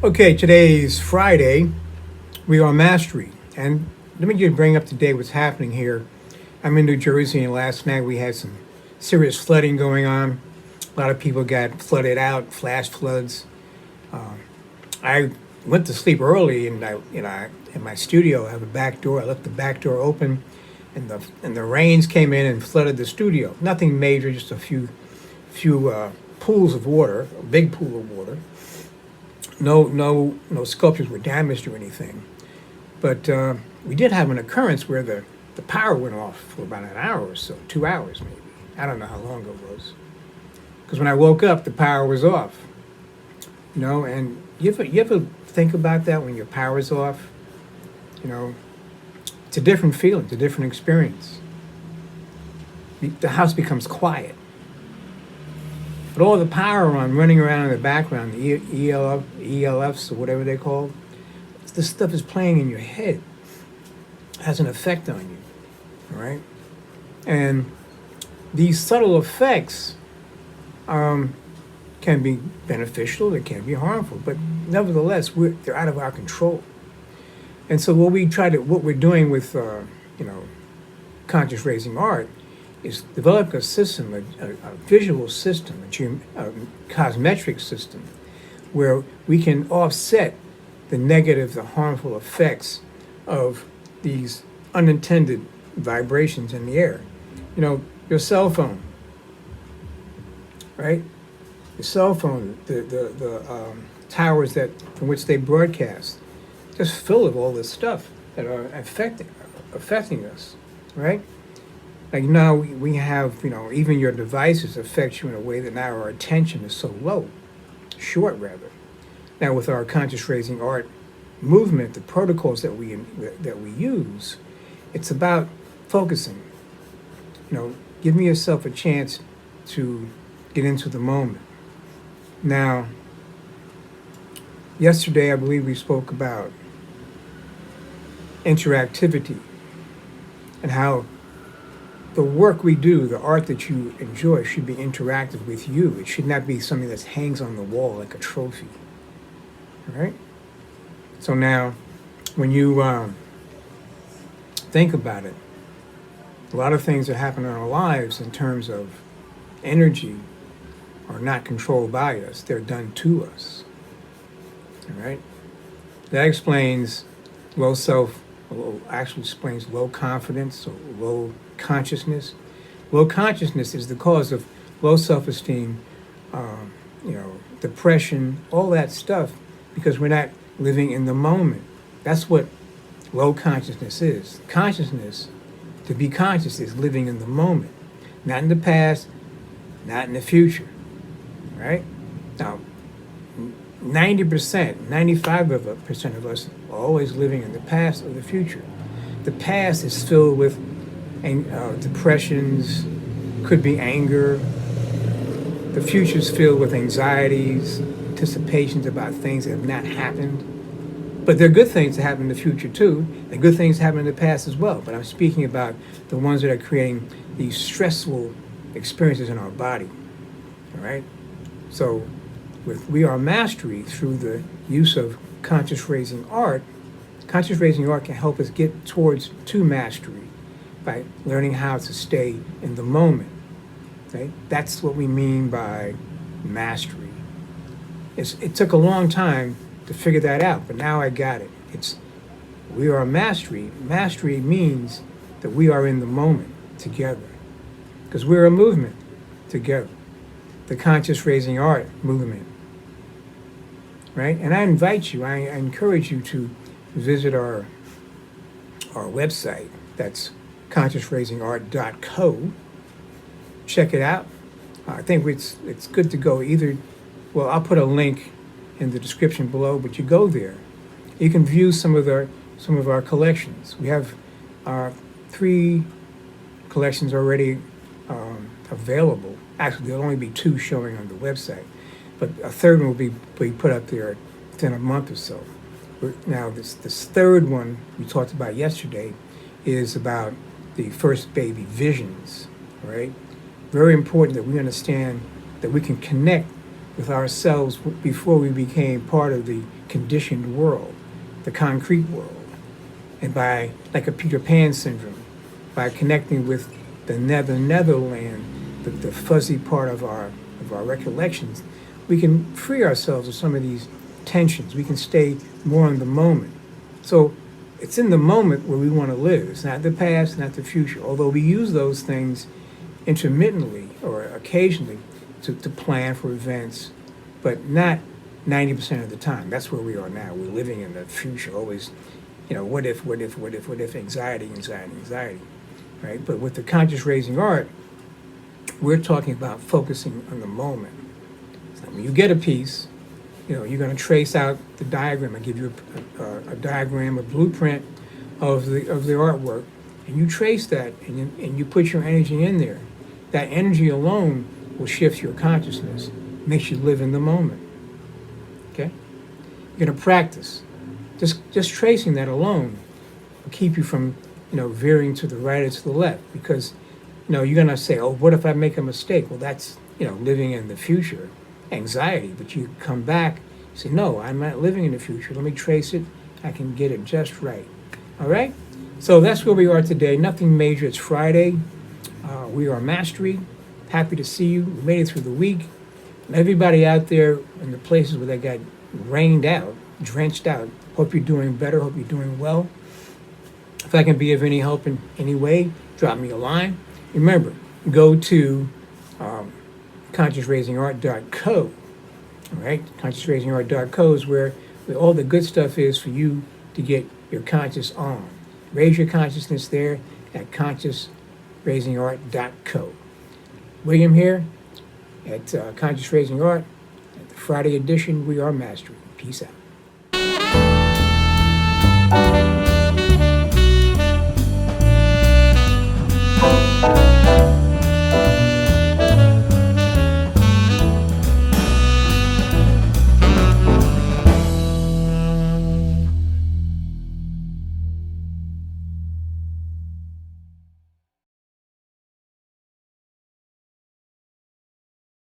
Okay, today's Friday. We are Mastery. And let me just bring up to date what's happening here. I'm in New Jersey, and last night we had some serious flooding going on. A lot of people got flooded out, flash floods. I went to sleep early, and in my studio, I have a back door. I left the back door open, and the rains came in and flooded the studio. Nothing major, just a few pools of water, a big pool of water. No sculptures were damaged or anything. But we did have an occurrence where the power went off for about an hour or so, 2 hours maybe. I don't know how long it was. Because when I woke up, the power was off. And you ever think about that when your power's off? You know, it's a different feeling, it's a different experience. The house becomes quiet. But all the power on running around in the background, the ELFs or whatever they're called, this stuff is playing in your head. It has an effect on you, all right? And these subtle effects can be beneficial, they can be harmful, but nevertheless, they're out of our control. And so what we're doing with, conscious raising art is develop a system, a visual system, a cosmetric system, where we can offset the negative, the harmful effects of these unintended vibrations in the air. Your cell phone, right? Your cell phone, the towers from which they broadcast, just full of all this stuff that are affecting us, right? Like now we have, even your devices affect you in a way that now our attention is so short rather. Now with our conscious raising art movement, the protocols that we use, it's about focusing. Giving yourself a chance to get into the moment. Now, yesterday I believe we spoke about interactivity and how the work we do, the art that you enjoy, should be interactive with you. It should not be something that hangs on the wall like a trophy. All right? So now, when you think about it, a lot of things that happen in our lives in terms of energy are not controlled by us. They're done to us. All right? That explains actually explains low confidence or low consciousness. Low consciousness is the cause of low self-esteem, depression, all that stuff, because we're not living in the moment. That's what low consciousness is. Consciousness, to be conscious, is living in the moment, not in the past, not in the future, right? Now, 90%, 95% of us are always living in the past or the future. The past is filled with depressions, could be anger. The future is filled with anxieties, anticipations about things that have not happened. But there are good things that happen in the future too, and good things happen in the past as well. But I'm speaking about the ones that are creating these stressful experiences in our body. All right? So We Are Mastery, through the use of conscious raising art can help us get to mastery by learning how to stay in the moment. Okay? That's what we mean by mastery. It took a long time to figure that out, but now I got it. We are mastery. Mastery means that we are in the moment together, because we're a movement together. The conscious raising art movement, right? And I invite you, I encourage you to visit our website. That's consciousraisingart.co. Check it out. I think it's good to go either. Well, I'll put a link in the description below, but you go there. You can view some of our collections. We have 3 collections already available. Actually, there'll only be 2 showing on the website, but a third one will be put up there within a month or so. Now, this third one we talked about yesterday is about the first baby visions, right? Very important that we understand that we can connect with ourselves before we became part of the conditioned world, the concrete world. And by, like a Peter Pan syndrome, by connecting with the netherland, the fuzzy part of our recollections, we can free ourselves of some of these tensions. We can stay more in the moment. So it's in the moment where we want to live. It's not the past, not the future. Although we use those things intermittently or occasionally to plan for events, but not 90% of the time. That's where we are now. We're living in the future, always, what if, anxiety, right? But with the conscious raising art, we're talking about focusing on the moment. So when you get a piece, you're going to trace out the diagram. I give you a diagram, a blueprint of the artwork, and you trace that, and you put your energy in there. That energy alone will shift your consciousness, makes you live in the moment. Okay, you're going to practice. Just tracing that alone will keep you from veering to the right or to the left, because you're going to say, oh, what if I make a mistake? Well, that's living in the future, anxiety. But you come back, say, no, I'm not living in the future. Let me trace it. I can get it just right. All right? So that's where we are today. Nothing major. It's Friday. We are Mastery. Happy to see you. We made it through the week. And everybody out there in the places where they got rained out, drenched out, hope you're doing better. Hope you're doing well. If I can be of any help in any way, drop me a line. Remember, go to consciousraisingart.co. All right, consciousraisingart.co is where all the good stuff is for you to get your conscious on. Raise your consciousness there at consciousraisingart.co. William here at Conscious Raising Art. At the Friday edition, we are Mastery. Peace out.